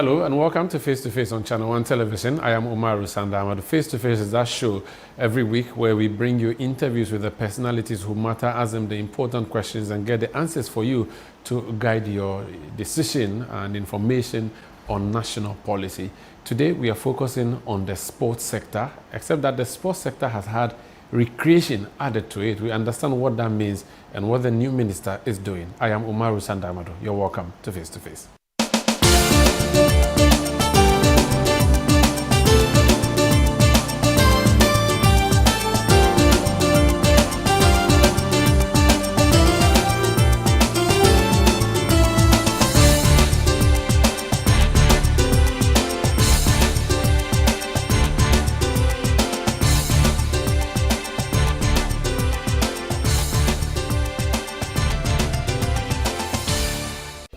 Hello and welcome to Face to Face on Channel 1 Television. I am Umaru Sanda Amadu. Face to Face is that show every week where we bring you interviews with the personalities who matter, ask them the important questions and get the answers for you to guide your decision and information on national policy. Today we are focusing on the sports sector, except that the sports sector has had recreation added to it. We understand what that means and what the new minister is doing. I am Umaru Sanda Amadu. You're welcome to Face to Face.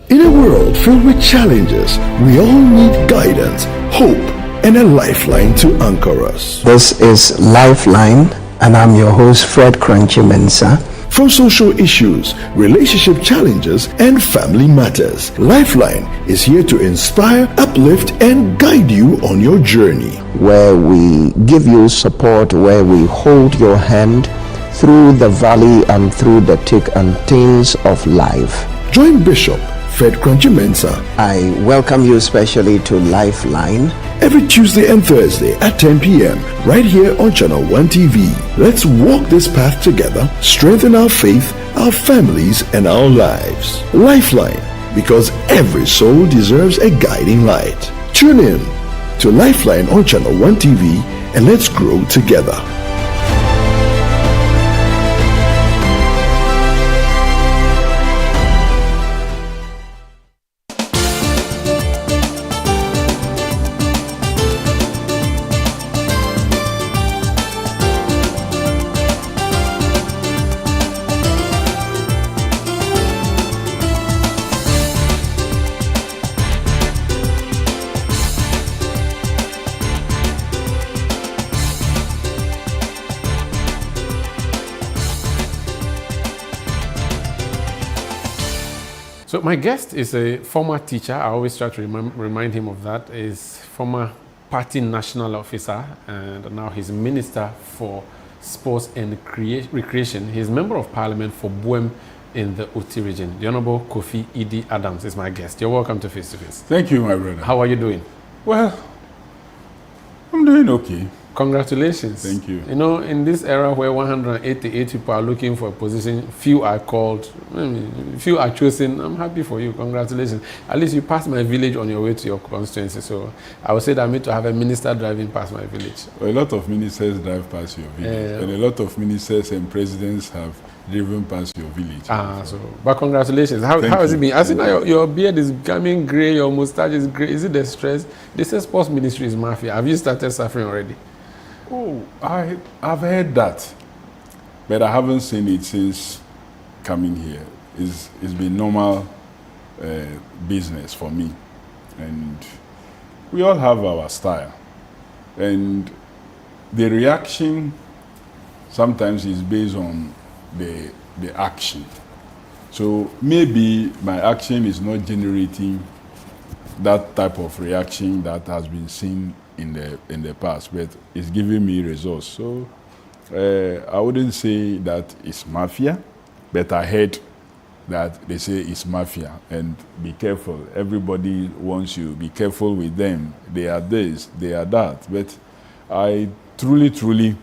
In a world filled with challenges, we all need guidance, hope, and a lifeline to anchor us. This is Lifeline, and I'm your host, Fred Crunchy Mensa. From social issues, relationship challenges, and family matters, Lifeline is here to inspire, uplift, and guide you on your journey. Where we give you support, where we hold your hand through the valley and through the thick and thins of life. Join Bishop Fred Crunchy Mensa. I welcome you especially to Lifeline. Every Tuesday and Thursday at 10 p.m. right here on Channel 1 TV. Let's walk this path together, strengthen our faith, our families, and our lives. Lifeline, because every soul deserves a guiding light. Tune in to Lifeline on Channel 1 TV and let's grow together. So my guest is a former teacher. I always try to remind him of that. He's former party national officer and now he's Minister for Sports and Recreation. He's Member of Parliament for Buem in the Oti region. The Honorable Kofi Idi Adams is my guest. You're welcome to Face to Face. Thank you, my brother. How are you doing? Well, I'm doing okay. Congratulations. Thank you. You know, in this era where 188 people are looking for a position, few are called, few are chosen, I'm happy for you. Congratulations. At least you passed my village on your way to your constituency. So I would say that I need to have a minister driving past my village. Well, a lot of ministers drive past your village. And a lot of ministers and presidents have driven past your village. But congratulations. How has it been? I see now your beard is becoming gray, your mustache is gray. Is it the stress? They say sports ministry is mafia. Have you started suffering already? Oh, I've heard that, but I haven't seen it since coming here. It's been normal business for me, and we all have our style, and the reaction sometimes is based on the action. So maybe my action is not generating that type of reaction that has been seen in the past, but it's giving me results. So I wouldn't say that it's mafia, but I heard that they say it's mafia, and be careful. Everybody wants you, be careful with them. They are this, they are that. But I truly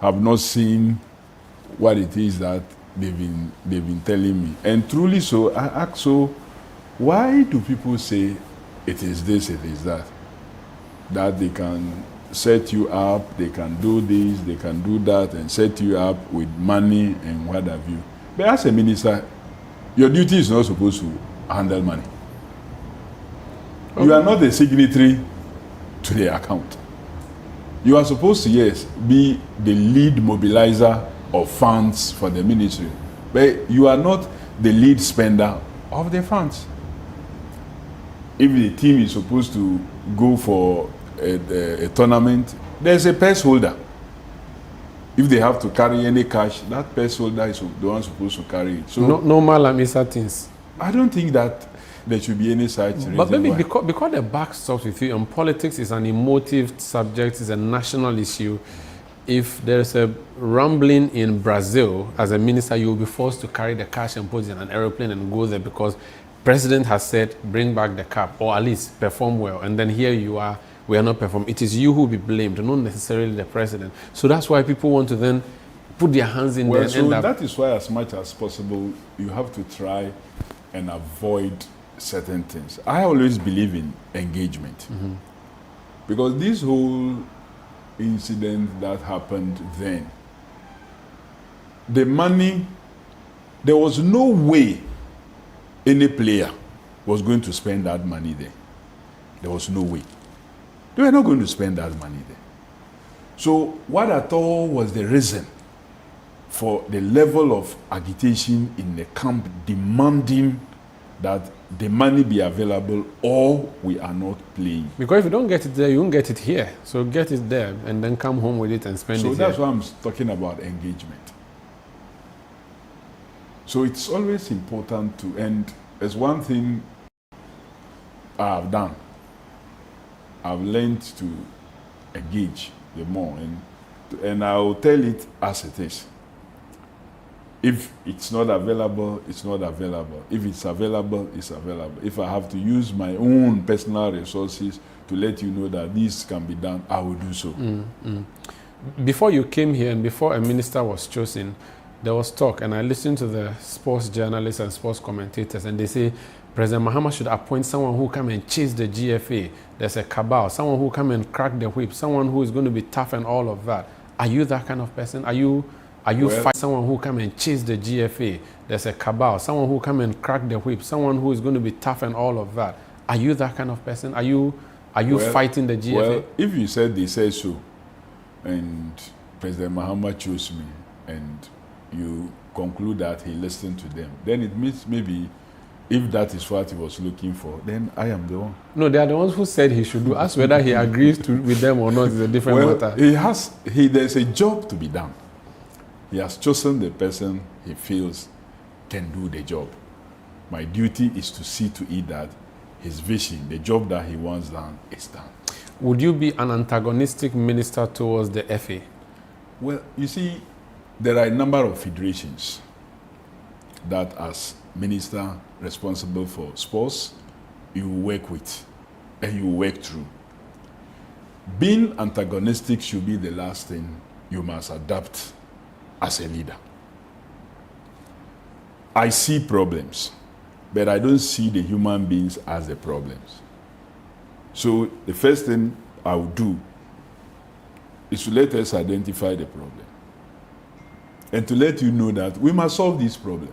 have not seen what it is that they've been telling me. And truly so, I ask, so why do people say it is this, it is that? That they can set you up, they can do this, they can do that, and set you up with money and what have you. But as a minister, your duty is not supposed to handle money. Okay. You are not a signatory to the account. You are supposed to, yes, be the lead mobilizer of funds for the ministry, but you are not the lead spender of the funds. If the team is supposed to go for a tournament, there's a purse holder. If they have to carry any cash, that purse holder is the one supposed to carry it. So normal Lamisa things. I don't think that there should be any such reason. But maybe why. because the back stops with you, and politics is an emotive subject, it's a national issue. If there's a rumbling in Brazil, as a minister, you will be forced to carry the cash and put it in an aeroplane and go there because president has said, bring back the cap, or at least perform well. And then here you are, we are not performing. It is you who will be blamed, not necessarily the president. So that's why people want to then put their hands in there and so end up. that is why, as much as possible, you have to try and avoid certain things. I always believe in engagement. Because this whole incident that happened then, the money, there was no way any player was going to spend that money there. There was no way. They were not going to spend that money there. So what I thought was the reason for the level of agitation in the camp demanding that the money be available or we are not playing. Because if you don't get it there, you won't get it here. So get it there and then come home with it and spend it So here. that's why I'm talking about engagement. So it's always important to, and as one thing I've done, I've learned to engage the more, and I'll tell it as it is. If it's not available, it's not available. If it's available, it's available. If I have to use my own personal resources to let you know that this can be done, I will do so. Before you came here and before a minister was chosen, there was talk, and I listened to the sports journalists and sports commentators, and they say President Mahama should appoint someone who come and chase the GFA. There's a cabal, someone who come and crack the whip, someone who is going to be tough and all of that. Are you that kind of person? Are you someone who come and chase the GFA? There's a cabal, someone who come and crack the whip, someone who is going to be tough and all of that. Are you that kind of person? Are you fighting the GFA? Well, if you said they say so, and President Mahama chose me, and you conclude that he listened to them, then it means maybe if that is what he was looking for, then I am the one. No, they are the ones who said he should do. As whether he agrees with them or not is a different matter. There's a job to be done. He has chosen the person he feels can do the job. My duty is to see to it that his vision, the job that he wants done, is done. Would you be an antagonistic minister towards the FA? Well, you see, there are a number of federations that, as minister responsible for sports, you work with and you work through. Being antagonistic should be the last thing you must adapt as a leader. I see problems, but I don't see the human beings as the problems. So the first thing I will do is to let us identify the problem and to let you know that we must solve this problem.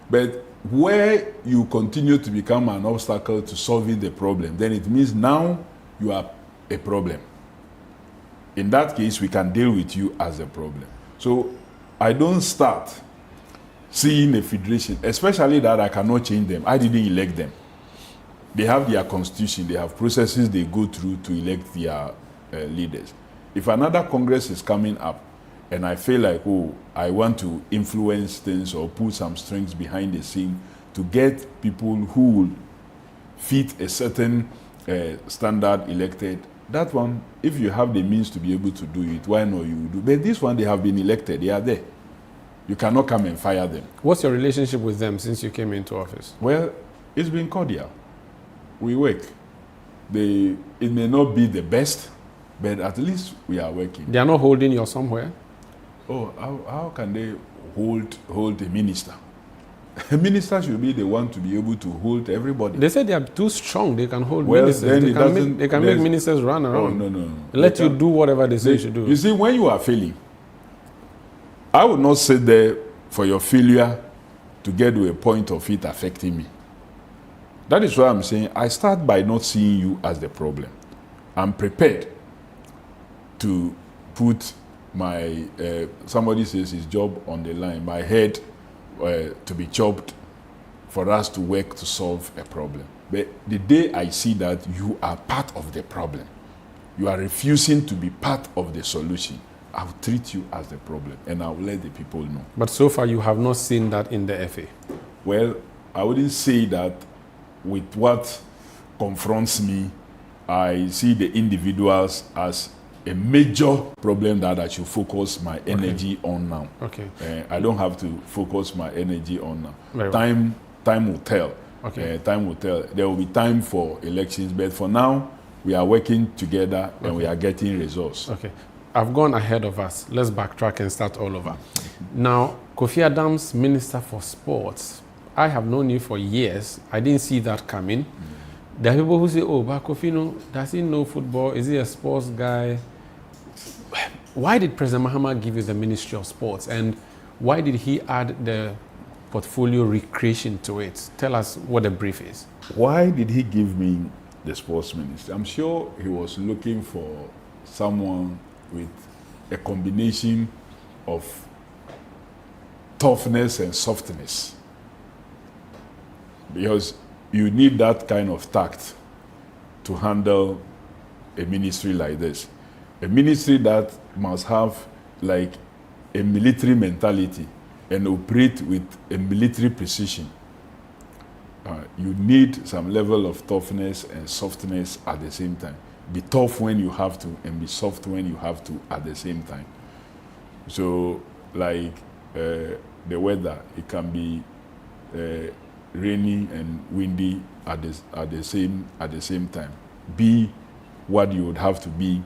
But where you continue to become an obstacle to solving the problem, then it means now you are a problem. In that case, we can deal with you as a problem. So I don't start seeing a federation, especially that I cannot change them. I didn't elect them. They have their constitution, they have processes they go through to elect their leaders. If another Congress is coming up and I feel like, oh, I want to influence things or put some strings behind the scene to get people who will fit a certain standard elected, that one, if you have the means to be able to do it, why not you do? But this one, they have been elected, they are there. You cannot come and fire them. What's your relationship with them since you came into office? Well, it's been cordial. We work. It may not be the best, but at least we are working. They are not holding you somewhere? Oh, how can they hold a minister? A minister should be the one to be able to hold everybody. They say they are too strong. They can hold Well, ministers. then They can make ministers run around. Oh, no. Let you do whatever they say you should do. You see, when you are failing, I would not sit there for your failure to get to a point of it affecting me. That is why I'm saying I start by not seeing you as the problem. I'm prepared to put my, somebody says his job on the line, my head to be chopped for us to work to solve a problem. But the day I see that you are part of the problem, you are refusing to be part of the solution, I will treat you as the problem and I will let the people know. But so far you have not seen that in the FA. Well, I wouldn't say that with what confronts me, I see the individuals as a major problem that I should focus my energy on now. Okay. I don't have to focus my energy on now. Very well. Time will tell. Okay. Time will tell. There will be time for elections, but for now, we are working together and we are getting results. Okay. I've gone ahead of us. Let's backtrack and start all over. Now, Kofi Adams, Minister for Sports. I have known you for years. I didn't see that coming. There are people who say, oh, but Kofi, no, does he know football? Is he a sports guy? Why did President Mahama give you the Ministry of Sports? And why did he add the portfolio recreation to it? Tell us what the brief is. Why did he give me the sports ministry? I'm sure he was looking for someone with a combination of toughness and softness. Because you need that kind of tact to handle a ministry like this. A ministry that must have like a military mentality and operate with a military precision. You need some level of toughness and softness at the same time. Be tough when you have to and be soft when you have to at the same time. So like the weather, it can be rainy and windy at the same time. Be what you would have to be.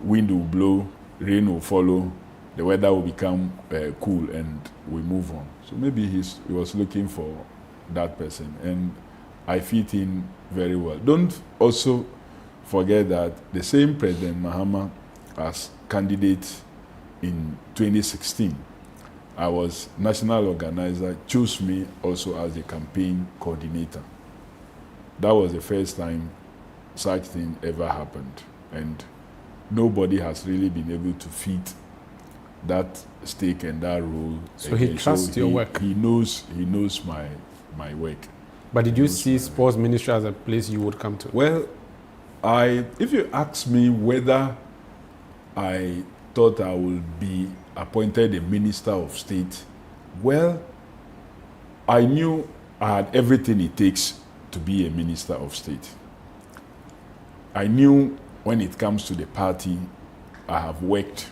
Wind will blow, rain will follow, the weather will become cool, and we move on. So maybe he was looking for that person, and I fit in very well. Don't also forget that the same President Mahama as candidate in 2016, I was national organizer, chose me also as the campaign coordinator. That was the first time such thing ever happened, and nobody has really been able to fit that stake and that role. So again. He trusts your work. He knows my work. But did you see sports ministry as a place you would come to? Well, if you ask me whether I thought I would be appointed a minister of state, well, I knew I had everything it takes to be a minister of state. I knew when it comes to the party, I have worked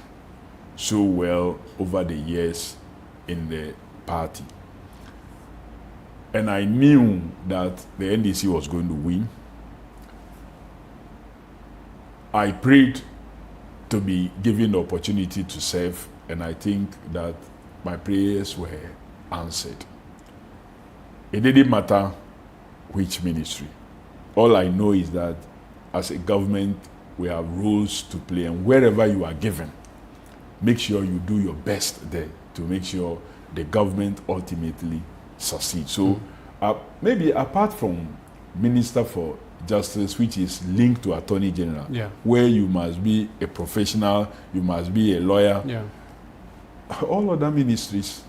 so well over the years in the party. And I knew that the NDC was going to win. I prayed to be given the opportunity to serve, and I think that my prayers were answered. It didn't matter which ministry. All I know is that as a government, we have roles to play, and wherever you are given, make sure you do your best there to make sure the government ultimately succeeds. So maybe apart from Minister for Justice, which is linked to Attorney General, where you must be a professional, you must be a lawyer, all other ministries,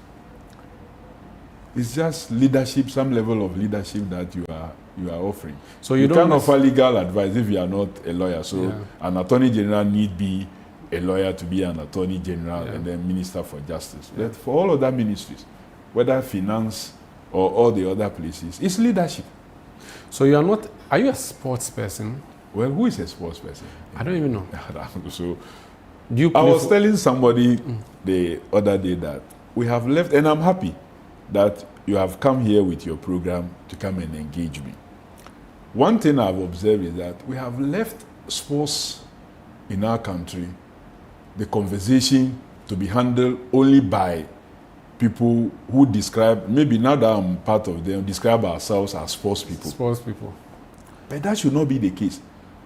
it's just leadership, some level of leadership that you are offering. So you can't offer legal advice if you are not a lawyer. So an Attorney General need be a lawyer to be an Attorney General and then Minister for Justice. But for all other ministries, whether finance or all the other places, it's leadership. So you are not, are you a sports person? Well, who is a sports person? I don't even know. So do you I was telling somebody the other day that we have left, and I'm happy that you have come here with your program to come and engage me. One thing I've observed is that we have left sports in our country, the conversation to be handled only by people who describe, maybe now that I'm part of them, describe ourselves as sports people. Sports people. But that should not be the case.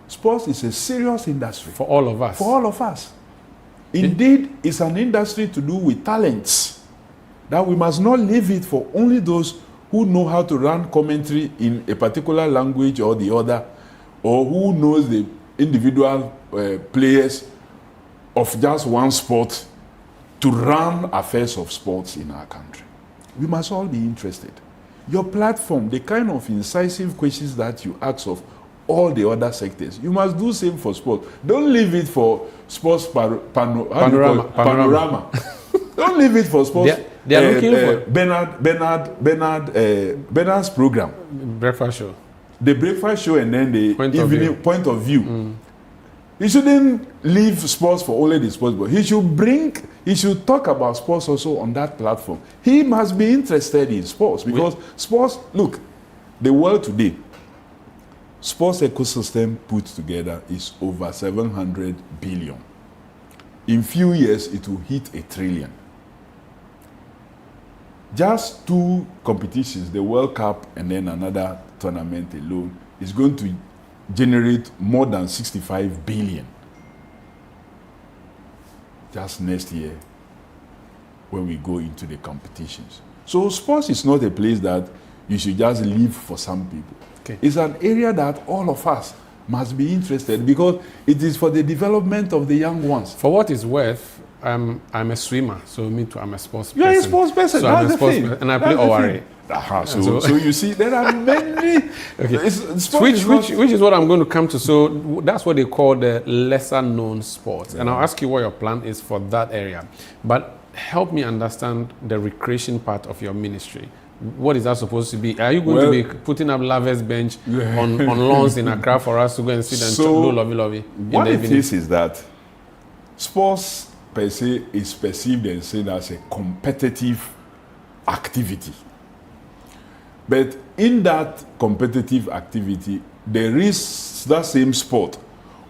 Sports is a serious industry. For all of us. For all of us. Indeed, it's an industry to do with talents. That we must not leave it for only those who know how to run commentary in a particular language or the other, or who knows the individual players of just one sport to run affairs of sports in our country. We must all be interested. Your platform, the kind of incisive questions that you ask of all the other sectors, you must do same for sports. Don't leave it for sports panorama. Don't leave it for sports They are looking for Bernard's program, breakfast show. the breakfast show, and then the Point of evening view. point of view. He shouldn't leave sports for only the sports, but he should talk about sports also on that platform. He must be interested in sports because sports, look, the world today, sports ecosystem put together is over 700 billion. In few years, it will hit 1 trillion. Just 2 competitions, the World Cup and then another tournament alone, is going to generate more than 65 billion just next year when we go into the competitions. So sports is not a place that you should just leave for some people. Okay. It's an area that all of us must be interested because it is for the development of the young ones. For what it's worth, I'm a swimmer, so me too, I'm a sports You person. are a sports person, So I'm that's a the sports thing. person, and I play That's the Owari. thing. So you see, there are many. Which is what I'm going to come to. So that's what they call the lesser known sports. And I'll ask you what your plan is for that area. But help me understand the recreation part of your ministry. What is that supposed to be? Are you going to be putting up lovers bench on lawns in Accra for us to go and sit and do lovey-lovey? What it is that sports per se is perceived and seen as a competitive activity. But in that competitive activity, there is that same sport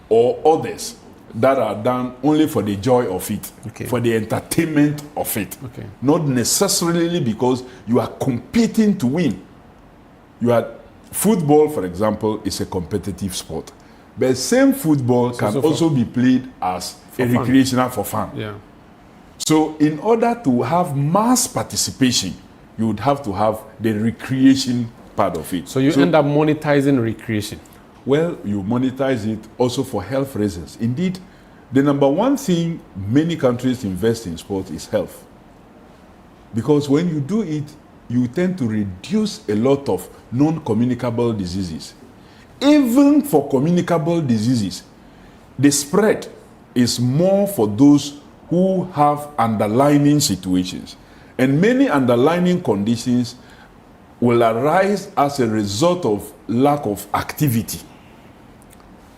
or others that are done only for the joy of it, for the entertainment of it. Not necessarily because you are competing to win. Football, for example, is a competitive sport. But same football can also be played as a recreational for fun. Yeah. So in order to have mass participation, you would have to have the recreation part of it. So you end up monetizing recreation? Well, you monetize it also for health reasons. Indeed, the number one thing many countries invest in sport is health. Because when you do it, you tend to reduce a lot of non-communicable diseases. Even for communicable diseases, the spread is more for those who have underlying situations. And many underlying conditions will arise as a result of lack of activity.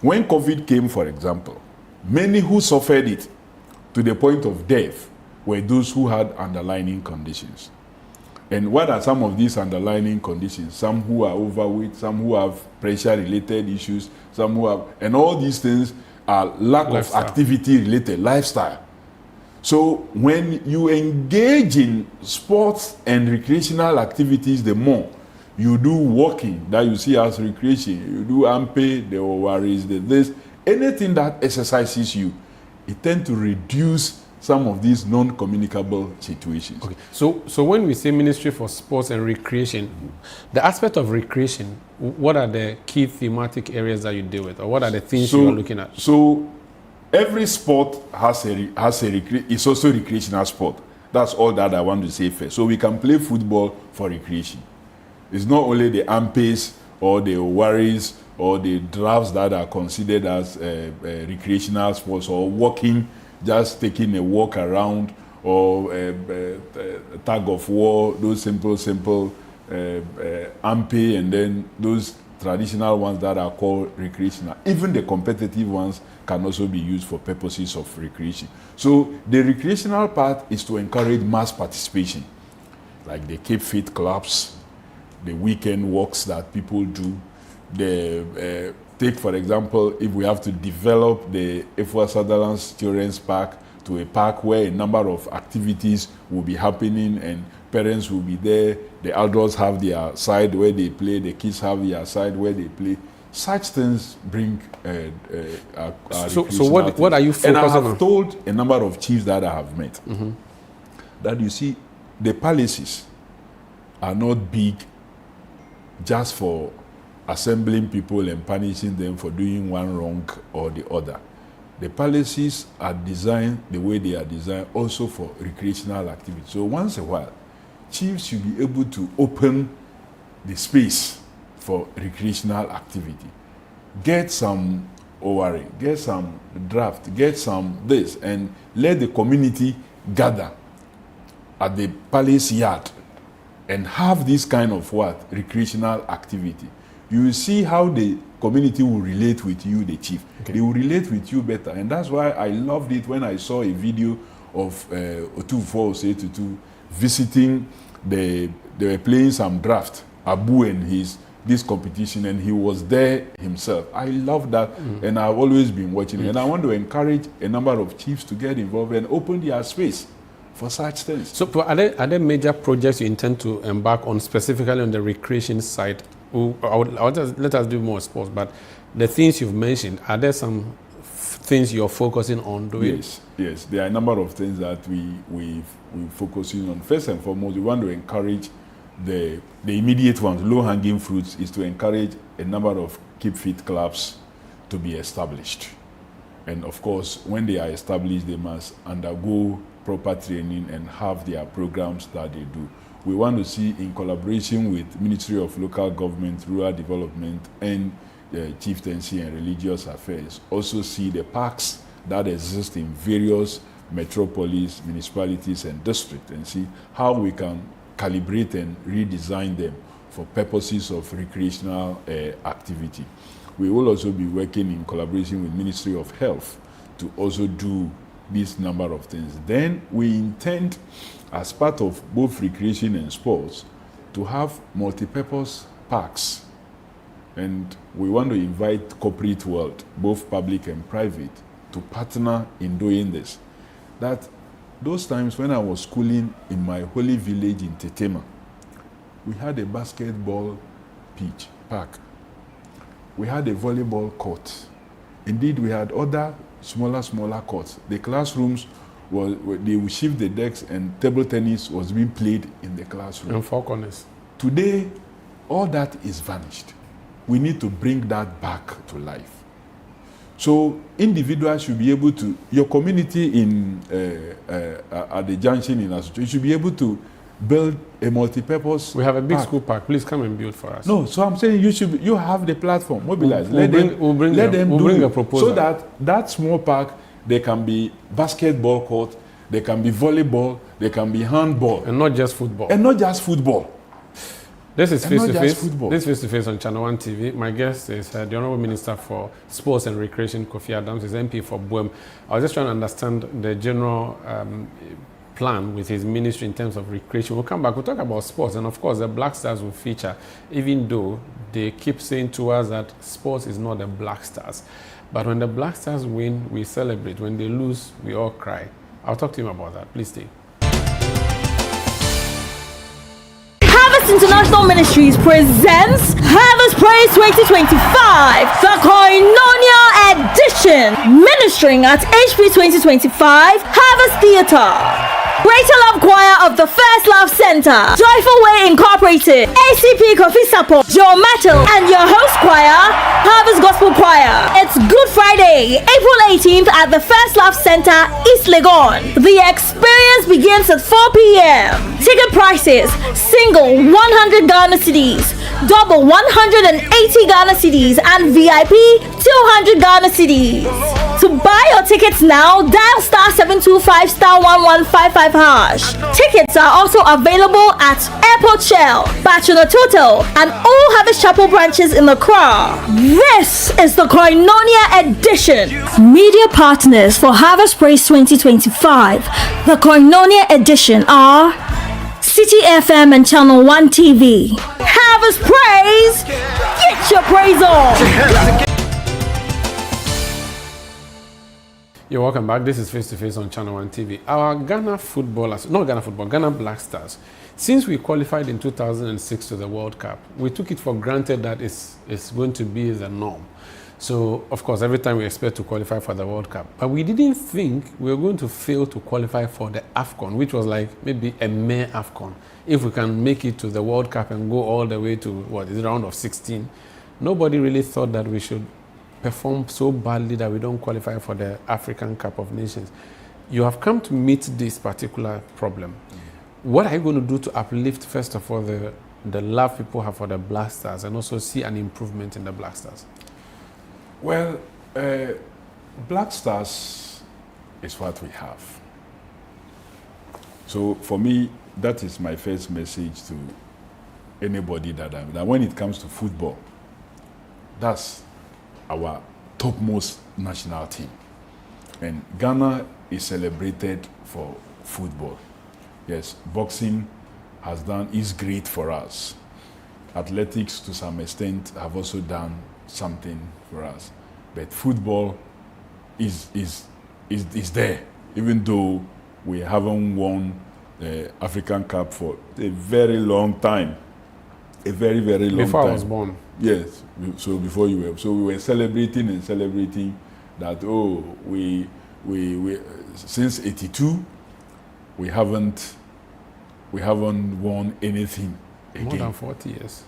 When COVID came, for example, many who suffered it to the point of death were those who had underlying conditions. And what are some of these underlying conditions? Some who are overweight, some who have pressure-related issues, some who have... And all these things are lack of activity-related lifestyle. So when you engage in sports and recreational activities, the more you do walking that you see as recreation, you do ampe, the worries, this, anything that exercises you, it tends to reduce some of these non-communicable situations. Okay. So when we say Ministry for Sports and Recreation, the aspect of recreation, what are the key thematic areas that you deal with, or what are the things you are looking at? So every sport is also recreational sport. That's all that I want to say first. So we can play football for recreation. It's not only the ampes or the worries or the drafts that are considered as recreational sports, or walking, just taking a walk around, or tug of war, those simple ampe, and then those traditional ones that are called recreational. Even the competitive ones can also be used for purposes of recreation. So the recreational part is to encourage mass participation, like the Cape Fit clubs, the weekend walks that people do. Take, for example, if we have to develop the Efua Sutherland's Children's Park to a park where a number of activities will be happening and parents will be there, the adults have their side where they play, the kids have their side where they play. Such things bring So what are you focusing on? And I have told a number of chiefs that I have met that, you see, the palaces are not big just for assembling people and punishing them for doing one wrong or the other. The palaces are designed the way they are designed also for recreational activity. So once a while, chiefs should be able to open the space for recreational activity. Get some Owari, get some draft, get some this, and let the community gather at the Palace Yard and have this kind of recreational activity, you will see how the community will relate with you, the chief. Okay. They will relate with you better. And that's why I loved it when I saw a video of Otufo Osetutu visiting they were playing some draft, Abu and this competition, and he was there himself. I love that, and I've always been watching it. And I want to encourage a number of chiefs to get involved and open their space for such things. So are there major projects you intend to embark on, specifically on the recreation side? Let us do more sports, but the things you've mentioned, are there some things you're focusing on doing? Yes. There are a number of things that we're focusing on. First and foremost, we want to encourage the immediate ones, low-hanging fruits, is to encourage a number of Keep Fit clubs to be established. And of course, when they are established, they must undergo proper training and have their programs that they do. We want to see, in collaboration with Ministry of Local Government, Rural Development, and Chieftaincy and Religious Affairs, also see the parks that exist in various metropolis, municipalities, and districts, and see how we can calibrate and redesign them for purposes of recreational activity. We will also be working in collaboration with Ministry of Health to also do this number of things. Then we intend, as part of both recreation and sports, to have multi-purpose parks. And we want to invite corporate world, both public and private, to partner in doing this. That those times when I was schooling in my holy village in Tetema, we had a basketball pitch, park. We had a volleyball court. Indeed, we had other smaller courts. The classrooms, they would shift the decks, and table tennis was being played in the classroom. And four corners. Today, all that is vanished. We need to bring that back to life. So individuals should be able to, your community in at the junction in Asucho, you should be able to build a multi-purpose. We have a big park. School park. Please come and build for us. No, so I'm saying you have the platform, mobilize. We'll bring a proposal. So that small park, there can be basketball court, there can be volleyball, there can be handball. And not just football. This is face-to-face. This is face-to-face on Channel 1 TV. My guest is the Honorable Minister for Sports and Recreation, Kofi Adams, is MP for Buem. I was just trying to understand the general plan with his ministry in terms of recreation. We'll come back, we'll talk about sports, and of course the Black Stars will feature, even though they keep saying to us that sports is not the Black Stars. But when the Black Stars win, we celebrate. When they lose, we all cry. I'll talk to him about that. Please stay. International Ministries presents Harvest Praise 2025, the Koinonia Edition, ministering at HP 2025 Harvest Theatre. Greater Love Choir of the First Love Center, Joyful Way Incorporated, ACP Kofi Support, Joe Metal, and your host choir, Harvest Gospel Choir. It's Good Friday, April 18th at the First Love Center, East Legon. The experience begins at 4 p.m. Ticket prices: single 100 Ghana cedis, double 180 Ghana cedis, and VIP 200 Ghana cedis. To buy your tickets now, dial *725 *1155 hash. Tickets are also available at Airport Shell, Bachelor Total, and all Harvest Chapel branches in the Accra. This is the Koinonia Edition. Media partners for Harvest Praise 2025, the Koinonia Edition are City FM and Channel 1 TV. Harvest Praise, get your praise on. You're welcome back. This is Face to Face on Channel 1 TV. Our Ghana Black Stars, since we qualified in 2006 to the World Cup, we took it for granted that it's going to be the norm. So, of course, every time we expect to qualify for the World Cup. But we didn't think we were going to fail to qualify for the AFCON, which was like maybe a mere AFCON. If we can make it to the World Cup and go all the way to, round of 16, nobody really thought that we should perform so badly that we don't qualify for the African Cup of Nations. You have come to meet this particular problem. What are you going to do to uplift, first of all, the love people have for the Black Stars and also see an improvement in the Black Stars? Well, Black Stars is what we have. So for me, that is my first message to anybody that when it comes to football, that's our topmost national team. And Ghana is celebrated for football. Yes, boxing is great for us. Athletics, to some extent, have also done something for us. But football is there, even though we haven't won the African Cup for a very long time. A very, very long time. Before I was born. Yes, so before you were. So we were celebrating that, we since 82, we haven't won anything again. More than 40 years.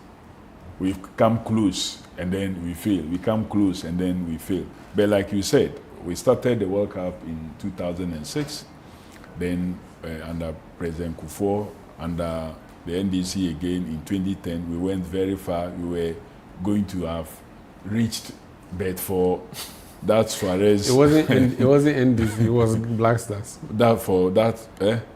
We've come close and then we fail. We come close and then we fail. But like you said, we started the World Cup in 2006. Then under President Kofi, under the NDC again in 2010, we went very far. We were going to have reached, but for that Suarez. It wasn't NDC, it was Black Stars.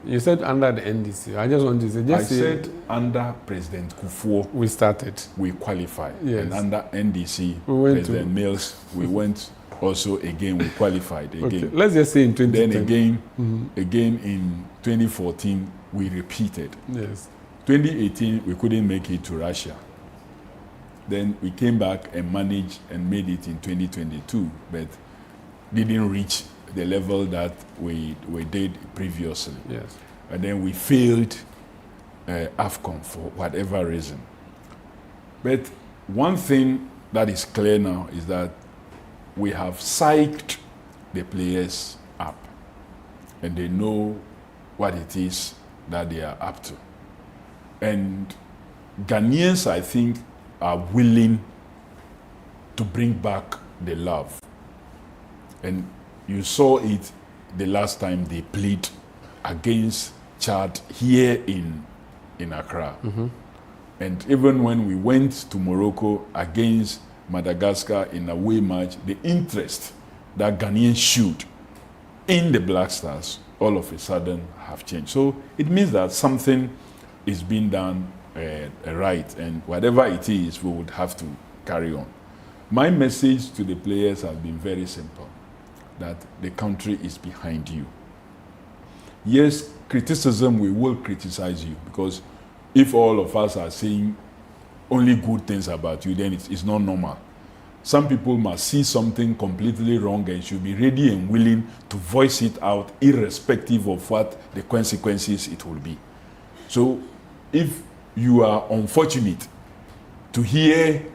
You said under the NDC. I just want to say, I said under President Kofi. We started. We qualified. Yes. And under NDC, President Mills, we went also again, we qualified again. Okay. Let's just say in 2010. Then again in 2014, we repeated. Yes. 2018, we couldn't make it to Russia. Then we came back and managed and made it in 2022, but didn't reach the level that we did previously. Yes. And then we failed AFCON for whatever reason. But one thing that is clear now is that we have psyched the players up, and they know what it is that they are up to. And Ghanaians, I think, are willing to bring back the love. And you saw it the last time they played against Chad here in Accra. Mm-hmm. And even when we went to Morocco against Madagascar in a away match, the interest that Ghanaians showed in the Black Stars all of a sudden have changed. So it means that something is being done right, and whatever it is, we would have to carry on. My message to the players has been very simple, that the country is behind you. Yes, criticism, we will criticize you, because if all of us are saying only good things about you, then it's not normal. Some people must see something completely wrong and should be ready and willing to voice it out, irrespective of what the consequences it will be. So if you are unfortunate to hear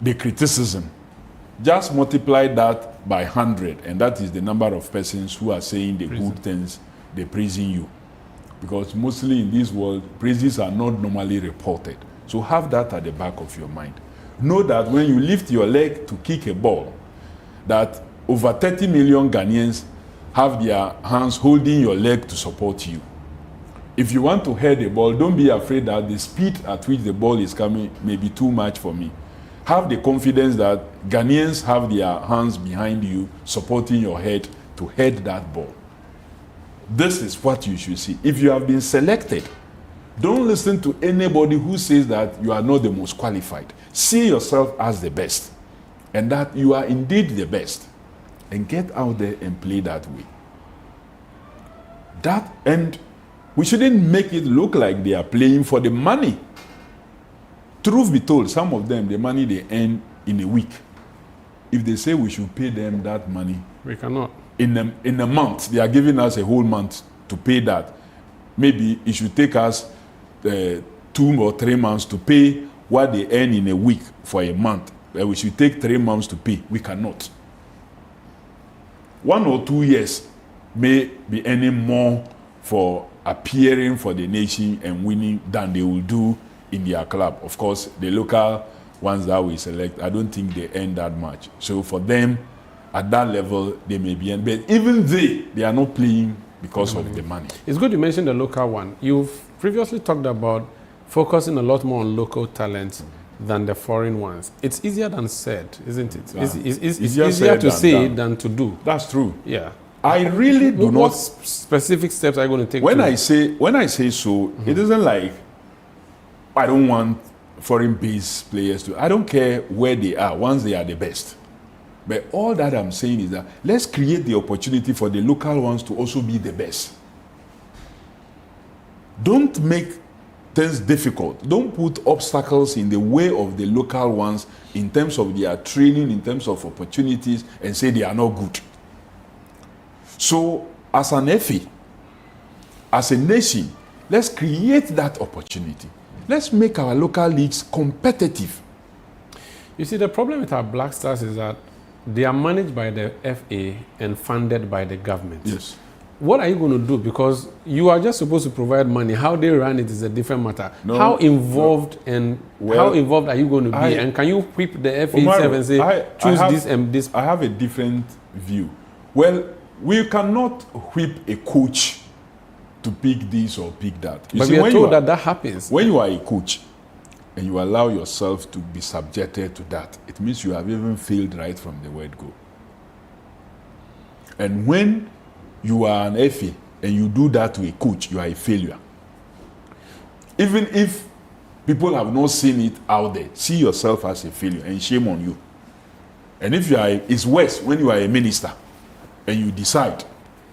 the criticism, just multiply that by 100, and that is the number of persons who are saying the good things, they're praising you. Because mostly in this world, praises are not normally reported. So have that at the back of your mind. Know that when you lift your leg to kick a ball, that over 30 million Ghanaians have their hands holding your leg to support you. If you want to head the ball, don't be afraid that the speed at which the ball is coming may be too much for me. Have the confidence that Ghanaians have their hands behind you, supporting your head to head that ball. This is what you should see. If you have been selected, don't listen to anybody who says that you are not the most qualified. See yourself as the best, and that you are indeed the best, and get out there and play that way. And we shouldn't make it look like they are playing for the money. Truth be told, some of them, the money they earn in a week, if they say we should pay them that money, we cannot. In a month, they are giving us a whole month to pay that. Maybe it should take us 2 or 3 months to pay what they earn in a week for a month. We should take 3 months to pay. We cannot. 1 or 2 years may be earning more for appearing for the nation and winning than they will do in their club. Of course, the local ones that we select, I don't think they earn that much. So for them, at that level, they may be, but even they are not playing because of the money. It's good you mentioned the local one. You've previously talked about focusing a lot more on local talents than the foreign ones. It's easier than said, isn't it? It's easier to say than to do. That's true. Yeah. I really do What not. specific steps are you going to take? When I say so, it isn't like I don't want foreign-based players to. I don't care where they are once they are the best. But all that I'm saying is that let's create the opportunity for the local ones to also be the best. Don't make things difficult. Don't put obstacles in the way of the local ones in terms of their training, in terms of opportunities, and say they are not good. So, as an FA, as a nation, let's create that opportunity. Let's make our local leagues competitive. You see, the problem with our Black Stars is that they are managed by the FA and funded by the government. Yes. What are you going to do? Because you are just supposed to provide money. How they run it is a different matter. No, how involved and how involved are you going to be? And can you whip the FA itself and say, choose this and this? I have a different view. Well, we cannot whip a coach to pick this or pick that. But we are told that happens. When you are a coach and you allow yourself to be subjected to that, it means you have even failed right from the word go. And when you are an FA and you do that to a coach, you are a failure. Even if people have not seen it out there, see yourself as a failure and shame on you. And if you are, it's worse when you are a minister and you decide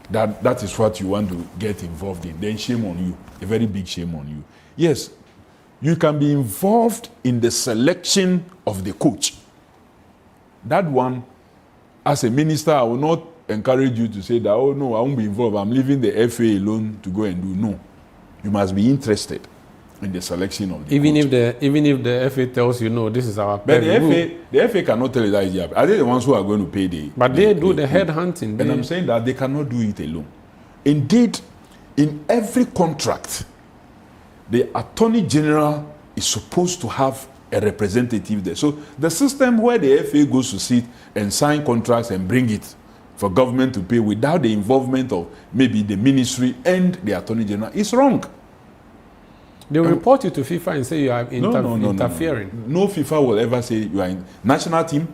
that that is what you want to get involved in, then shame on you, a very big shame on you. Yes, you can be involved in the selection of the coach. That one, as a minister, I will not encourage you to say that, oh no, I won't be involved, I'm leaving the FA alone to go and do. No, you must be interested in the selection of the coach. Even if the FA tells you, no, this is our but the FA cannot tell you that is their. Are they the ones who are going to pay the? But they do the head hunting. And I'm saying that they cannot do it alone. Indeed, in every contract, the Attorney General is supposed to have a representative there. So the system where the FA goes to sit and sign contracts and bring it for government to pay without the involvement of maybe the ministry and the Attorney General is wrong. They will report you to FIFA and say you are interfering. No FIFA will ever say you are in national team,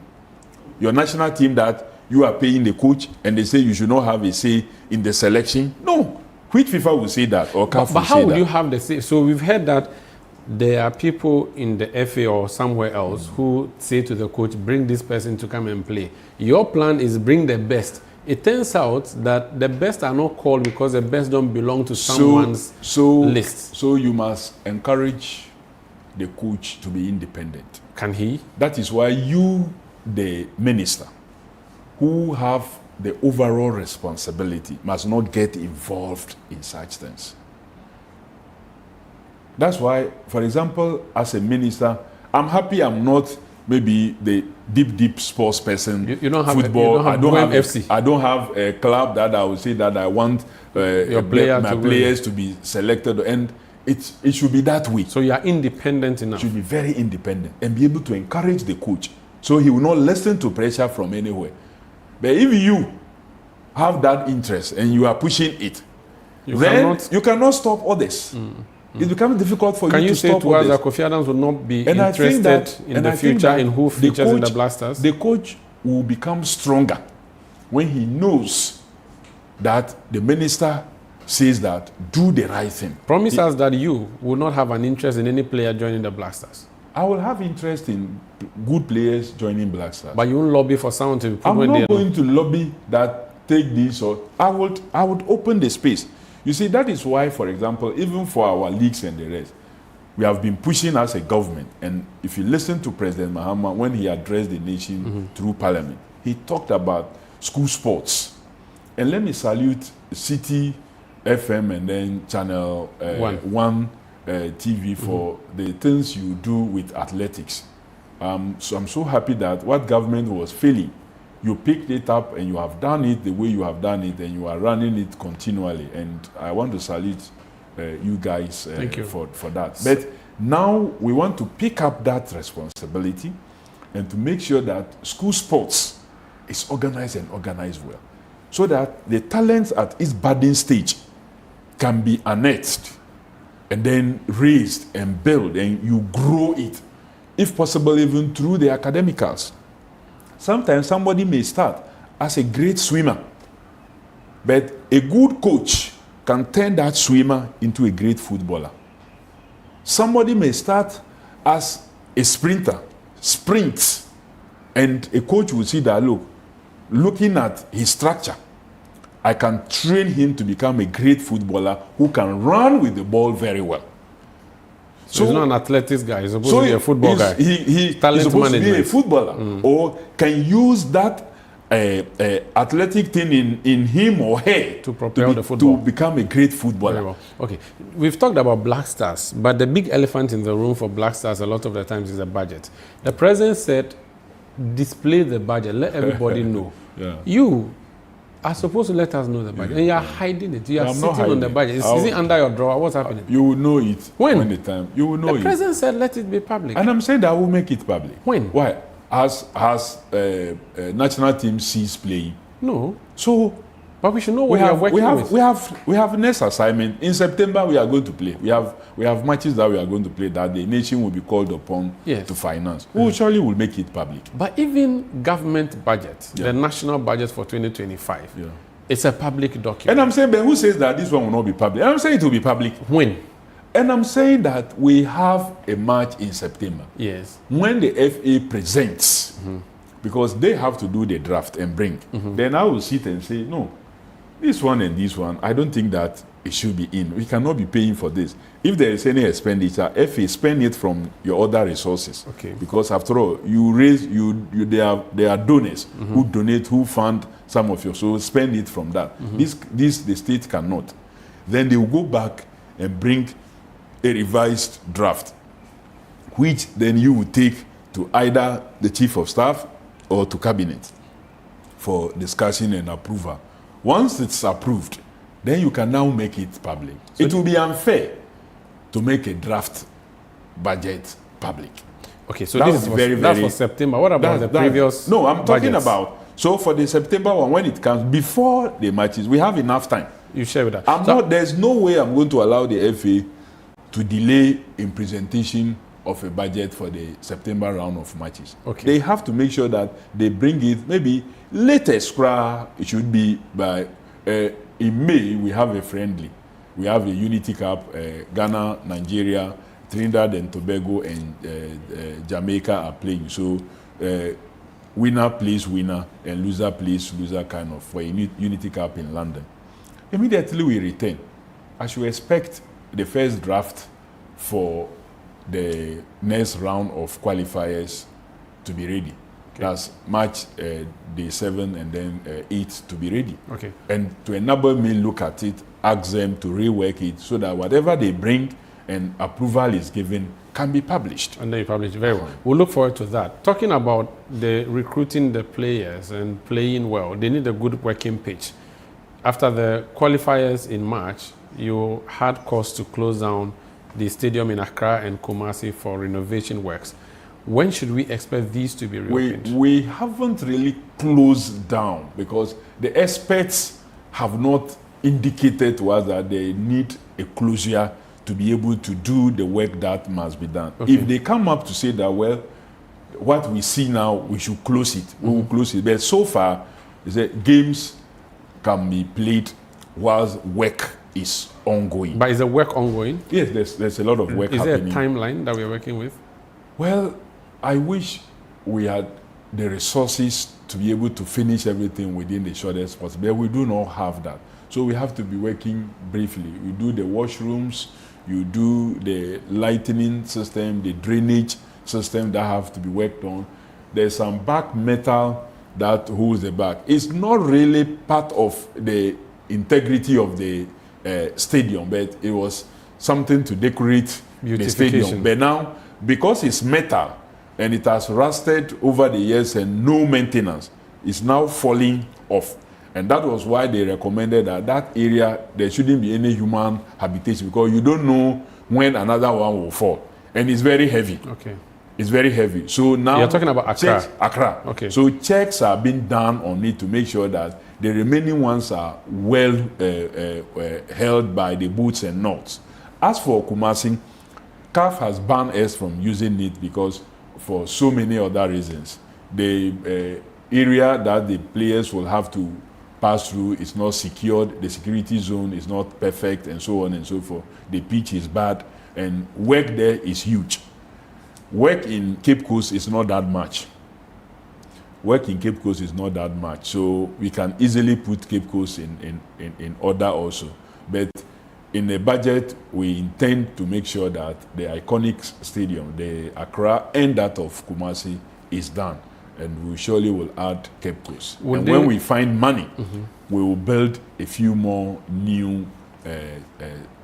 your national team that you are paying the coach, and they say you should not have a say in the selection. No, which FIFA will say that or CAF will say that? But how will you have the say? So we've heard that there are people in the FA or somewhere else who say to the coach, bring this person to come and play. Your plan is bring the best. It turns out that the best are not called because the best don't belong to someone's list. So you must encourage the coach to be independent. Can he? That is why you, the minister, who have the overall responsibility, must not get involved in such things. That's why, for example, as a minister, I'm happy I'm not maybe the deep sports person. You don't have football. I don't have a club that I would say that I want my players to be selected, and it should be that way. So you are independent enough. You should be very independent and be able to encourage the coach, so he will not listen to pressure from anywhere. But if you have that interest and you are pushing it, you cannot stop others. It becomes difficult for you to stop. Can you say to us that Kofi Adams will not be interested in the future in who features in the Blasters? The coach will become stronger when he knows that the minister says that do the right thing. Promise us that you will not have an interest in any player joining the Blasters. I will have interest in good players joining Blasters. But you won't lobby for someone to be put I'm not going to lobby that take this, or I would open the space. You see, that is why, for example, even for our leagues and the rest, we have been pushing as a government. And if you listen to President Mahama when he addressed the nation through Parliament, he talked about school sports. And let me salute City FM and then Channel 1 TV for the things you do with athletics. So I'm so happy that what government was failing, you picked it up and you have done it the way you have done it, and you are running it continually. And I want to salute you guys for that. But now we want to pick up that responsibility and to make sure that school sports is organized and organized well, so that the talents at its budding stage can be unearthed and then raised and built, and you grow it, if possible, even through the academicals. Sometimes somebody may start as a great swimmer, But a good coach can turn that swimmer into a great footballer. Somebody may start as a sprinter, sprints, and a coach will see that, look, looking at his structure, I can train him to become a great footballer who can run with the ball very well. So he's not an athletics guy, he's supposed to be a football guy. He's Talent supposed to be a management. footballer, or can use that athletic thing in him or her To propel the football. to become a great footballer. Very well. Okay, we've talked about Black Stars, but the big elephant in the room for Black Stars a lot of the times is the budget. The president said, display the budget, let everybody know. Yeah. You are supposed to let us know the budget, and you are hiding it. You are I'm not sitting on the hiding budget. it. Is it under your drawer? What's happening? You will know it When? the time. You will know The it. president said, let it be public. And I'm saying that I will make it public. When? Why? Has national team ceased playing? No, So but we should know what we are working with. we have next assignment in September. We are going to play. We have matches that we are going to play that the nation will be called upon Yes. to finance. We surely will make it public. But even government budget, Yeah. the national budget for 2025, Yeah. it's a public document. And I'm saying, but who says that this one will not be public? And I'm saying it will be public. When? And I'm saying that we have a match in September. Yes. When the FA presents, because they have to do the draft and bring, then I will sit and say, no, this one and this one, I don't think that it should be in. We cannot be paying for this. If there is any expenditure, FA, spend it from your other resources. Okay. Because after all, you raise, there are donors who donate, who fund some of your, so spend it from that. This the state cannot. Then they will go back and bring a revised draft, which then you will take to either the chief of staff or to cabinet for discussion and approval. Once it's approved, then you can now make it public. It will be unfair to make a draft budget public. Okay, so That this would is be for, very, that's very- for September. What about the previous? No, I'm talking budgets? about, so for the September one, when it comes, before the matches, we have enough time. You share with that. There's no way I'm going to allow the FA to delay in presentation of a budget for the September round of matches. Okay. They have to make sure that they bring it, maybe latest, it should be by, in May, we have a friendly. We have a Unity Cup, Ghana, Nigeria, Trinidad and Tobago, and Jamaica are playing. So winner plays winner, and loser plays loser, kind of, for a Unity Cup in London. Immediately we return. I should expect the first draft for the next round of qualifiers to be ready. Okay. That's March day 7 and then 8 to be ready. Okay. And to enable me look at it, ask them to rework it so that whatever they bring and approval is given can be published. And then you publish it. Very well. We'll look forward to that. Talking about the recruiting the players and playing well, they need a good working pitch. After the qualifiers in March, you had cause to close down the stadium in Accra and Kumasi for renovation works. When should we expect these to be reopened? We haven't really closed down because the experts have not indicated to us that they need a closure to be able to do the work that must be done. Okay. If they come up to say that, well, what we see now, we should close it, we will close it. But so far, they say games can be played whilst work is ongoing. But is the work ongoing? Yes, there's a lot of work Is there a happening. timeline that we're working with? Well, I wish we had the resources to be able to finish everything within the shortest possible, but we do not have that. So we have to be working briefly. We do the washrooms, you do the lighting system, the drainage system that have to be worked on. There's some back metal that holds the back. It's not really part of the integrity of the stadium, but it was something to decorate the stadium. But now, because it's metal and it has rusted over the years and no maintenance, it's now falling off. And that was why they recommended that that area, there shouldn't be any human habitation because you don't know when another one will fall. And it's very heavy. Okay. It's very heavy. So now... You're talking about Accra? Accra. Okay. So checks are being done on it to make sure that the remaining ones are well held by the bolts and nuts. As for Kumasi, CAF has banned us from using it because for so many other reasons. The area that the players will have to pass through, it's not secured, the security zone is not perfect, and so on and so forth. The pitch is bad, and work there is huge. Work in Cape Coast is not that much. Work in Cape Coast is not that much, so we can easily put Cape Coast in order also. But in the budget, we intend to make sure that the iconic stadium, the Accra and that of Kumasi, is done. And we surely will add Cape Coast. And when we find money, we will build a few more new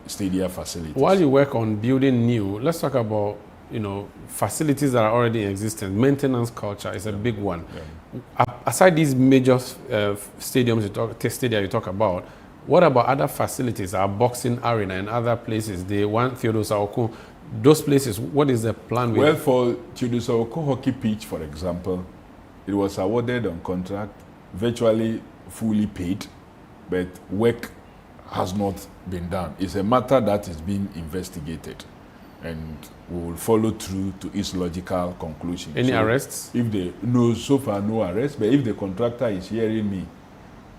stadium facilities. While you work on building new, let's talk about facilities that are already in existence. Maintenance culture is a big one. Yeah. Aside these major stadiums you talk about, what about other facilities, our boxing arena and other places? The one Theodore Saoko, those places, what is the plan with? Well, for Theodore Saoko hockey pitch, for example, it was awarded on contract, virtually fully paid, but work has not been done. It's a matter that is being investigated, and we will follow through to its logical conclusion. Any arrests? So far no arrests, but if the contractor is hearing me,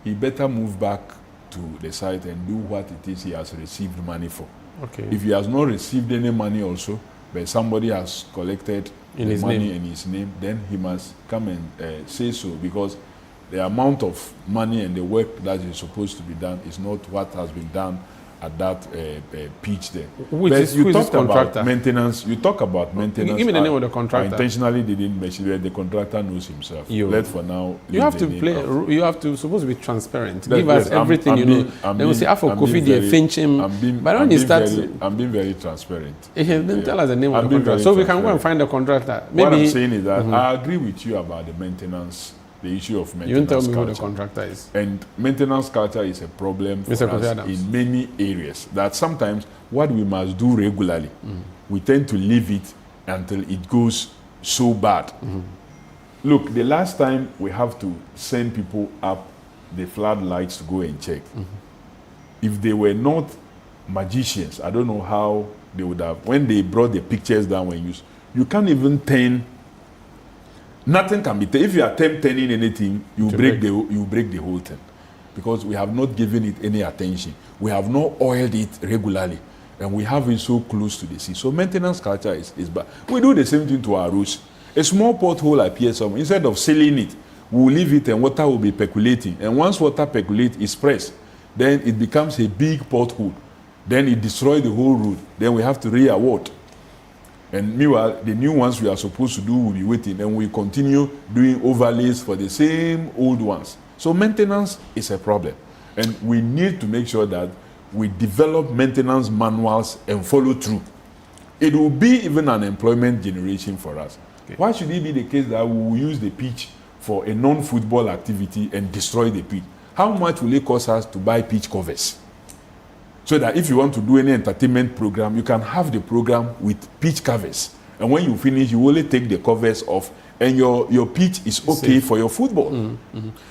he better move back to the site and do what it is he has received money for. Okay. If he has not received any money also, but somebody has collected the money in his name, then he must come and say so, because the amount of money and the work that is supposed to be done is not what has been done at that pitch there. You talk about maintenance. Give me the name of the contractor. I intentionally didn't mention it. The contractor knows himself. Let for now. You have to play. You have to supposed to be transparent. Give us everything you know. Then we say, "For Kofi, they finch him." But when you start, I'm being very transparent. Then tell us the name of the contractor, so we can go and find the contractor. What I'm saying is that I agree with you about the maintenance. The issue of maintenance. You won't tell me culture. who the contractor is. And maintenance culture is a problem for us in many areas. That sometimes what we must do regularly, we tend to leave it until it goes so bad. Look, the last time we have to send people up the floodlights to go and check. If they were not magicians, I don't know how they would have. When they brought the pictures down, when you can't even turn. Nothing can be. If you attempt turning anything, you break the whole thing, because we have not given it any attention. We have not oiled it regularly, and we have it so close to the sea. So maintenance culture is bad. We do the same thing to our roads. A small pothole appears somewhere. Instead of sealing it, we will leave it, and water will be percolating. And once water percolates, it's pressed. Then it becomes a big pothole. Then it destroys the whole road. Then we have to re-award. And meanwhile, the new ones we are supposed to do will be waiting, and we continue doing overlays for the same old ones. So maintenance is a problem, and we need to make sure that we develop maintenance manuals and follow through. It will be even an employment generation for us. Okay. Why should it be the case that we will use the pitch for a non-football activity and destroy the pitch? How much will it cost us to buy pitch covers? So that if you want to do any entertainment program, you can have the program with pitch covers. And when you finish, you only take the covers off, and your pitch is okay for your football.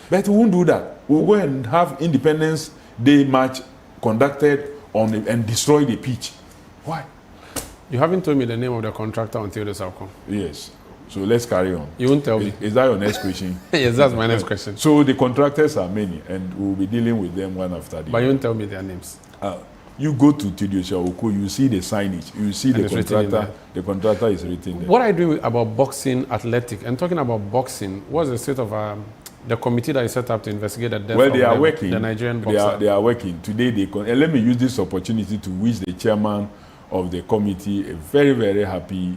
But we won't do that. We'll go and have Independence Day match conducted and destroy the pitch. Why? You haven't told me the name of the contractor on Theodore Saoko. Yes. So let's carry on. You won't tell me. Is that your next question? Yes, that's my next question. So the contractors are many, and we'll be dealing with them one after the other. But you won't tell me their names. You go to Theodore Saoko, you see the signage, you see the contractor. The contractor is written there. What are you doing about boxing, athletic? And talking about boxing, what's the state of the committee that is set up to investigate the death of the Nigerian boxer? They are working. Today, and let me use this opportunity to wish the chairman of the committee a very, very happy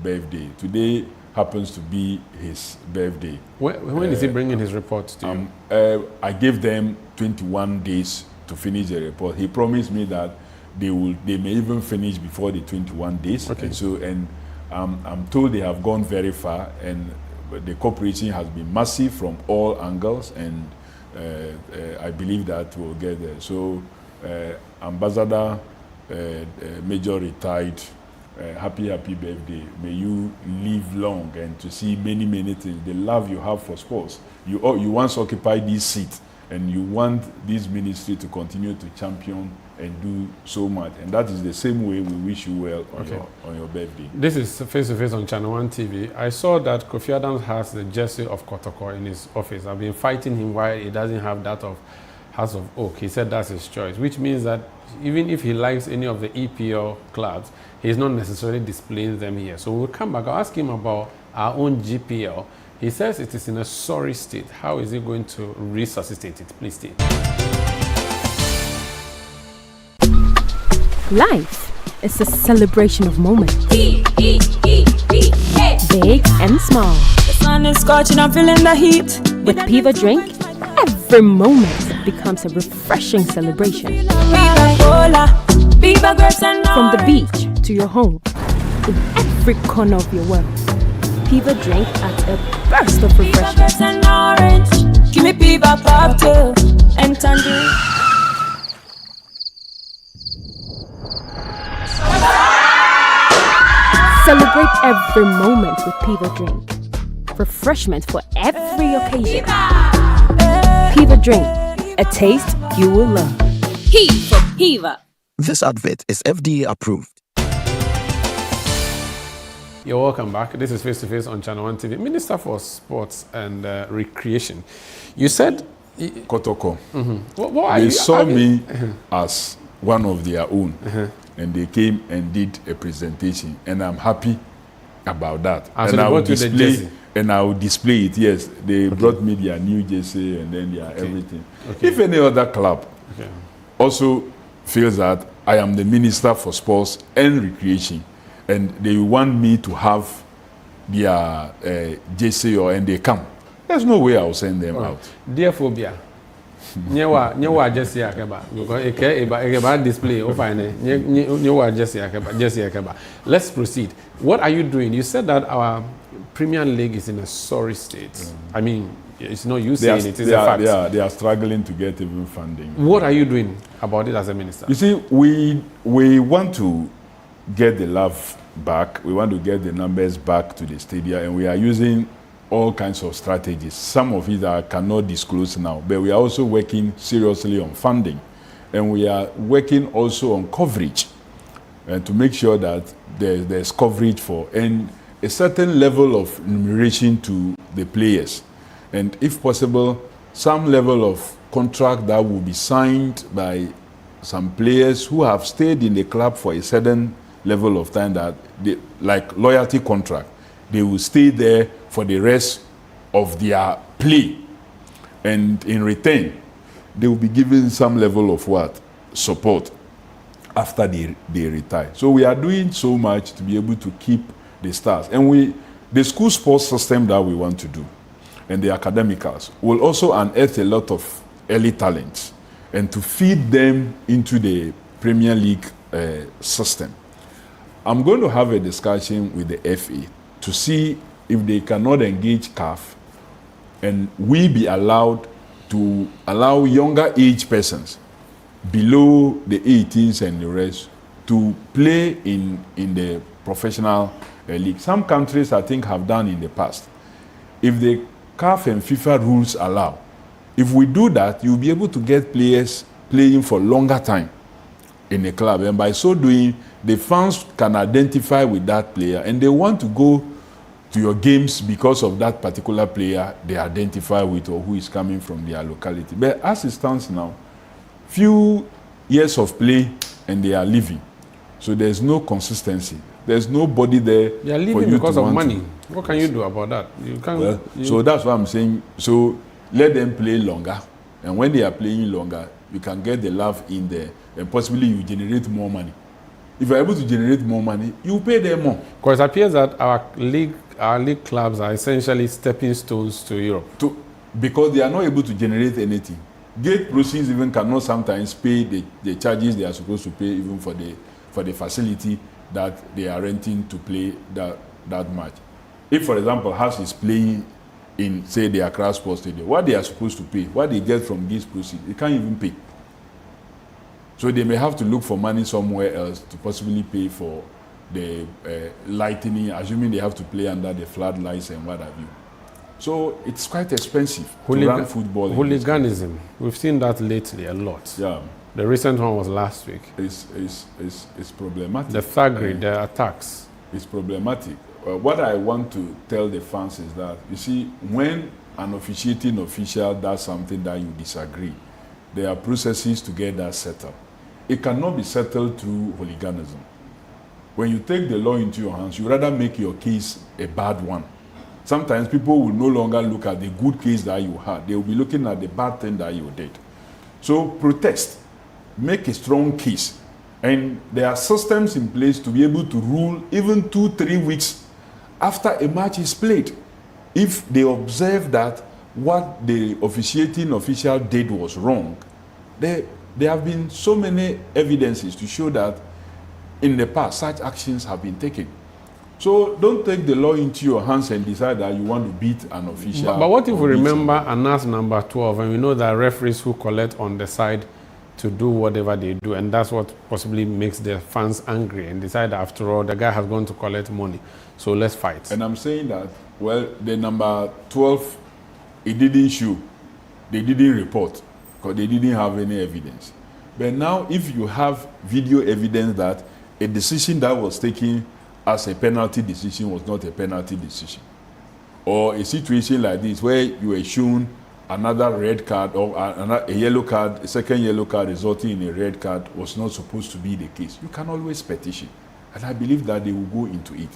birthday. Today happens to be his birthday. When is he bringing his report to you? I gave them 21 days to finish the report. He promised me that they may even finish before the 21 days. Okay. And I'm told they have gone very far, and the cooperation has been massive from all angles, and I believe that we'll get there. So, Ambassador Major Retired, happy birthday. May you live long and to see many, many things. The love you have for sports. You once occupied this seat, and you want this ministry to continue to champion and do so much. And that is the same way we wish you well on your birthday. This is Face to Face on Channel 1 TV. I saw that Kofi Adams has the jersey of Kotoko in his office. I've been fighting him why he doesn't have that of House of Oak. He said that's his choice, which means that even if he likes any of the EPL clubs, he's not necessarily displaying them here. So we'll come back. I'll ask him about our own GPL. He says it is in a sorry state. How is he going to resuscitate it? Please state. Life is a celebration of moments. Big and small. The sun is scorching, I'm feeling the heat. With Piva Drink, every moment becomes a refreshing celebration. From the beach to your home, in every corner of your world, Piva Drink at a burst of refreshment. Orange, give me Piva cocktail and tangerine. Celebrate every moment with Piva Drink. Refreshment for every occasion. Piva Drink, a taste you will love. P for Piva. This advert is FDA approved. You're welcome back. This is Face to Face on Channel 1 TV. Minister for Sports and Recreation. You said... Kotoko. What they saw me as one of their own. And they came and did a presentation, and I'm happy about that. And I will display, and I will display it. Yes, they brought me their new jersey and then their everything. If any other club also feels that I am the Minister for Sports and Recreation, and they want me to have their jersey and they come, there's no way I will send them out. Dear Phobia. Nyewa Jesse Akeba because Ekeba display Nyewa Jesse Akeba. Let's proceed. What are you doing? You said that our Premier League is in a sorry state. I mean, it's not you saying it, it's a fact. They are struggling to get even funding. What are you doing about it as a minister? You see, we want to get the love back. We want to get the numbers back to the stadium, and we are using all kinds of strategies. Some of it I cannot disclose now, but we are also working seriously on funding, and we are working also on coverage, and to make sure that there's coverage for and a certain level of remuneration to the players, and if possible, some level of contract that will be signed by some players who have stayed in the club for a certain level of time, that they, like loyalty contract, they will stay there for the rest of their play, and in return they will be given some level of support after they retire. So we are doing so much to be able to keep the stars, and the school sports system that we want to do and the academicals will also unearth a lot of early talents and to feed them into the Premier League system. I'm going to have a discussion with the FA to see if they cannot engage CAF and we be allowed to allow younger age persons below the 18s and the rest to play in the professional league. Some countries, I think, have done in the past. If the CAF and FIFA rules allow, if we do that, you'll be able to get players playing for longer time in a club, and by so doing, the fans can identify with that player and they want to go to your games because of that particular player they identify with or who is coming from their locality. But as it stands now, few years of play and they are leaving. So there's no consistency. There's nobody there. They are leaving because of money. What can you do about that? You can't. So that's what I'm saying. So let them play longer. And when they are playing longer, you can get the love in there and possibly you generate more money. If you're able to generate more money, you pay them more. Because it appears that our league clubs are essentially stepping stones to Europe. Because they are not able to generate anything. Gate proceeds even cannot sometimes pay the charges they are supposed to pay even for the facility that they are renting to play that match. If, for example, Hearts is playing in, say, the Accra Sports Stadium, what they are supposed to pay, what they get from these proceeds, they can't even pay. So they may have to look for money somewhere else to possibly pay for the lighting, assuming they have to play under the floodlights and what have you. So it's quite expensive to run football. Hooliganism. We've seen that lately a lot. Yeah. The recent one was last week. It's problematic. The thuggery, the attacks. It's problematic. What I want to tell the fans is that, you see, when an officiating official does something that you disagree, there are processes to get that settled. It cannot be settled through hooliganism. When you take the law into your hands, you rather make your case a bad one. Sometimes people will no longer look at the good case that you had. They will be looking at the bad thing that you did. So protest, make a strong case. And there are systems in place to be able to rule even 2-3 weeks after a match is played. If they observe that what the officiating official did was wrong, there have been so many evidences to show that in the past such actions have been taken. So don't take the law into your hands and decide that you want to beat an official. But what if we remember Anas number 12 and we know that referees who collect on the side to do whatever they do, and that's what possibly makes the fans angry and decide that after all the guy has gone to collect money, so let's fight. And I'm saying that, well, the number 12, it didn't show, they didn't report because they didn't have any evidence. But now if you have video evidence that a decision that was taken as a penalty decision was not a penalty decision, or a situation like this where you were shown another red card or a yellow card, a second yellow card resulting in a red card was not supposed to be the case, you can always petition. And I believe that they will go into it.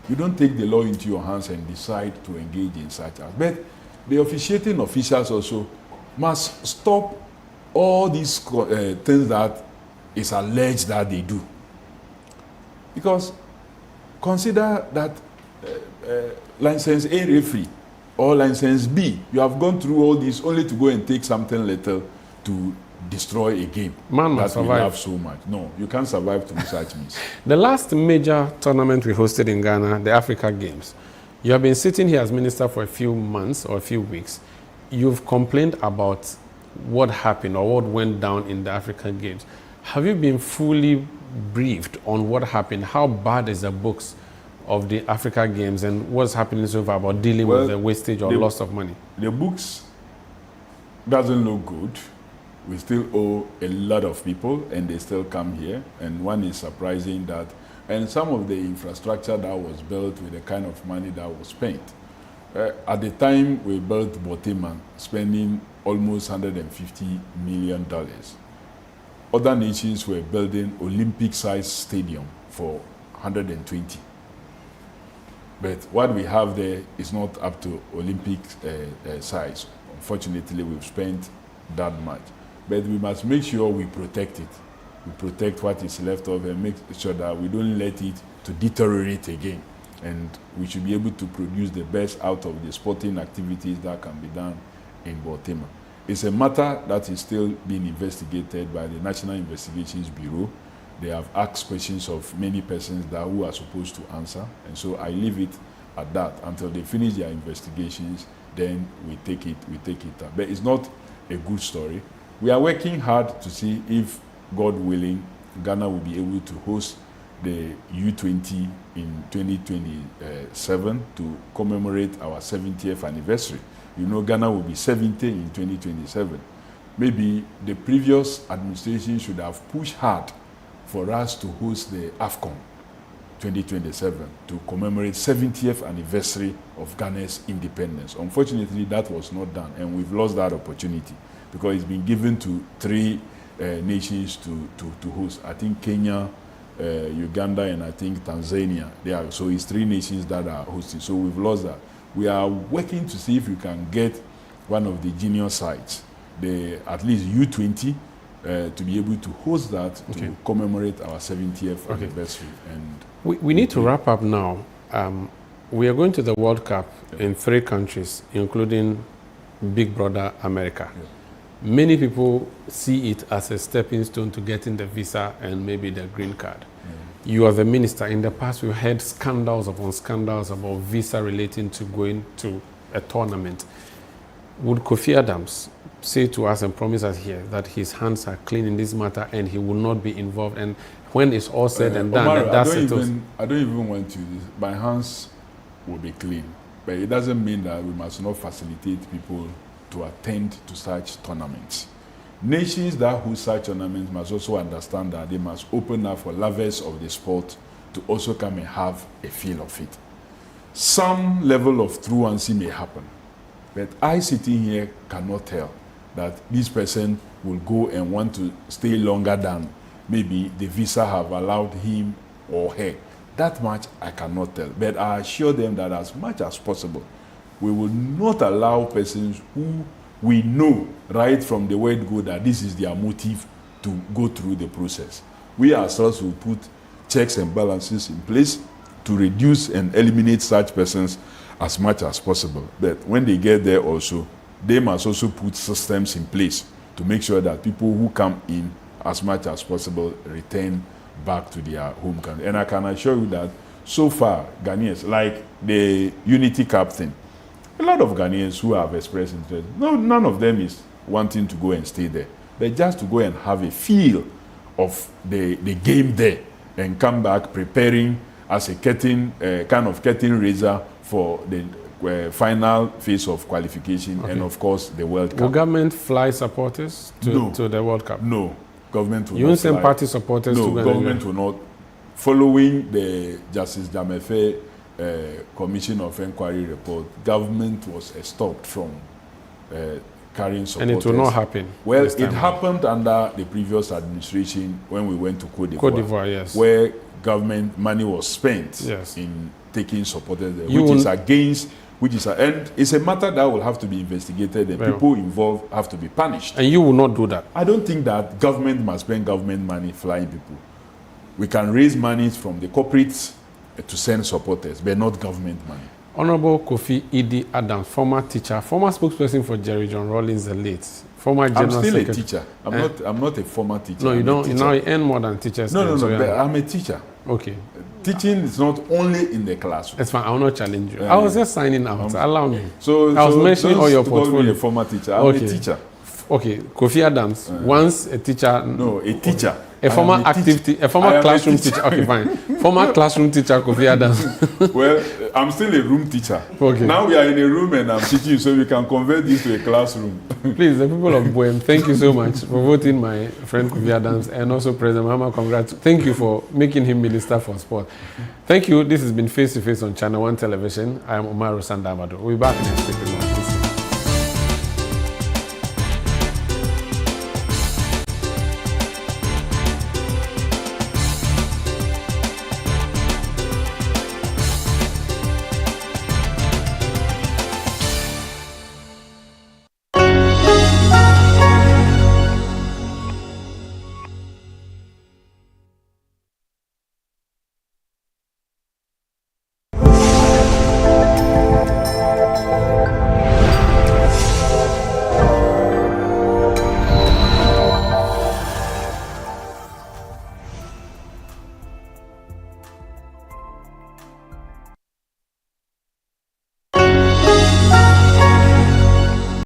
You don't take the law into your hands and decide to engage in such acts. But the officiating officials also must stop all these things that is alleged that they do. Because consider that license A referee or license B, you have gone through all this only to go and take something little to destroy a game that we love so much. No, you can't survive through such means. The last major tournament we hosted in Ghana, the Africa Games, you have been sitting here as minister for a few months or a few weeks. You've complained about what happened or what went down in the African Games. Have you been fully briefed on what happened? How bad is the books of the Africa Games and what's happening so far about dealing with the wastage or loss of money? The books doesn't look good. We still owe a lot of people and they still come here. And one is surprising that, and some of the infrastructure that was built with the kind of money that was spent. At the time we built Botima, spending almost $150 million. Other nations were building Olympic-sized stadium for 120. But what we have there is not up to Olympic size. Unfortunately, we've spent that much. But we must make sure we protect it. We protect what is left of and make sure that we don't let it to deteriorate again. And we should be able to produce the best out of the sporting activities that can be done in Botima. It's a matter that is still being investigated by the National Investigations Bureau. They have asked questions of many persons who are supposed to answer. And so I leave it at that until they finish their investigations, then we take it up. But it's not a good story. We are working hard to see if, God willing, Ghana will be able to host the U20 in 2027 to commemorate our 70th anniversary. You know, Ghana will be 70 in 2027. Maybe the previous administration should have pushed hard for us to host the AFCON 2027 to commemorate 70th anniversary of Ghana's independence. Unfortunately, that was not done, and we've lost that opportunity because it's been given to 3 nations to host. I think Kenya, Uganda, and I think Tanzania. So it's 3 nations that are hosting. So we've lost that. We are working to see if we can get one of the junior sites, at least U20, to be able to host that to commemorate our 70th anniversary. And we need to wrap up now. We are going to the World Cup in 3 countries, including Big Brother America. Yeah. Many people see it as a stepping stone to getting the visa and maybe the green card. Yeah. You are the minister. In the past, we've had scandals upon scandals about visa relating to going to a tournament. Would Kofi Adams say to us and promise us here that his hands are clean in this matter and he will not be involved? And when it's all said and done, Umaru, that's it. I don't even want to. My hands will be clean. But it doesn't mean that we must not facilitate people to attend to such tournaments. Nations that host such tournaments must also understand that they must open up for lovers of the sport to also come and have a feel of it. Some level of truancy may happen, but I sitting here cannot tell that this person will go and want to stay longer than maybe the visa have allowed him or her. That much I cannot tell, but I assure them that as much as possible, we will not allow persons who we know right from the word go that this is their motive to go through the process. We ourselves will put checks and balances in place to reduce and eliminate such persons as much as possible. But when they get there also, they must also put systems in place to make sure that people who come in as much as possible return back to their home country. And I can assure you that so far, Ghanaians, like the Unity Cup thing, a lot of Ghanaians who have expressed interest, none of them is wanting to go and stay there. They're just to go and have a feel of the game there and come back preparing as a curtain raiser for the final phase of qualification, okay, and of course the World Cup. Will government fly supporters to the World Cup? No, government will you not send fly. Party supporters no, to government will not. Following the Justice Jamefe Commission of Inquiry report, government was stopped from carrying supporters. And it will not happen. Well, it happened under the previous administration when we went to Cote d'Ivoire, yes, where government money was spent, yes, in taking supporters there, and it's a matter that will have to be investigated and people involved have to be punished. And you will not do that? I don't think that government must spend government money flying people. We can raise money from the corporates to send supporters, but not government money. Honorable Kofi Idi Adams, former teacher, former spokesperson for Jerry John Rawlings, the late, former general I'm still secretary. a teacher. I'm not a former teacher. No, you don't. Now you earn more than teachers. No, but I'm a teacher. Okay. Teaching is not only in the classroom. That's fine. I will not challenge you. I was just signing out. Allow me. So I was mentioning all your portfolio. Call me a former teacher. I'm a teacher. Okay, Kofi Adams, once a teacher. No, a teacher. A former classroom teacher. Okay, fine. Former classroom teacher, Kofi Adams. Well, I'm still a room teacher. Okay. Now we are in a room and I'm teaching, so we can convert this to a classroom. Please, the people of Bohem, thank you so much for voting my friend Kofi Adams and also President Mahama. Congrats. Thank you for making him Minister for Sport. Thank you. This has been Face to Face on Channel 1 Television. I am Umaru Sanda Amadu. We'll be back next week.